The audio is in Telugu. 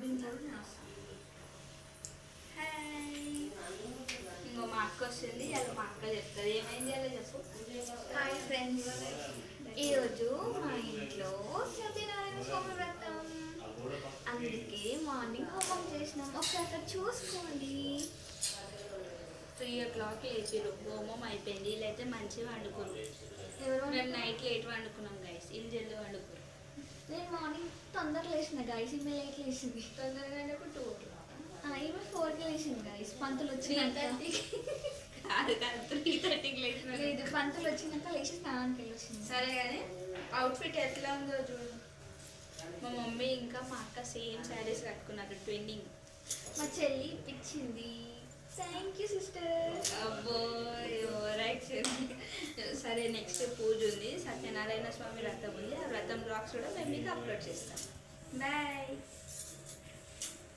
ఇంకో మా అక్క వస్తుంది, అది మా అక్క చెప్తుంది ఏమైంది అలా చెప్పు. హాయ్ ఫ్రెండ్స్, ఈరోజు మా ఇంట్లో సత్యనారాయణ స్వామి వ్రతం, అందుకే మార్నింగ్ హోమం చేసినాం. ఒకసారి అక్కడ చూసుకోండి. 3 o'clock లేచిరు, హోమం అయిపోయింది. వీళ్ళైతే మంచిగా వండుకోరు. ఎవరు? మేము నైట్ లేట్ వండుకున్నాం గైస్, ఇల్లు జల్ది వండుకోరు. నేను మార్నింగ్ తొందరగా లేచిన గైస్, ఈమె లేట్ లేచింది. తొందరగా అంటే 2 o'clock. ఈమె 4కి లేచింది గైస్. పంతులు వచ్చినాక కాదు 3:30కి లేచిన. లేదు, పంతులు వచ్చినాక లేచి స్నానానికి వెళ్ళి వచ్చింది. సరే కానీ అవుట్ఫిట్ ఎట్లా ఉందో చూడు. మా మమ్మీ ఇంకా మా అక్క సేమ్ శారీస్ కట్టుకున్నారు, ట్విన్నింగ్. మా చెల్లి ఇప్పించింది. Thank you sister. అబ్బో రైట్. సరే, నెక్స్ట్ పూజ ఉంది, సత్యనారాయణ స్వామి వ్రతం ఉంది. ఆ వ్రతం బ్లాగ్స్ కూడా మేము మీకు అప్లోడ్ చేస్తాం. బాయ్.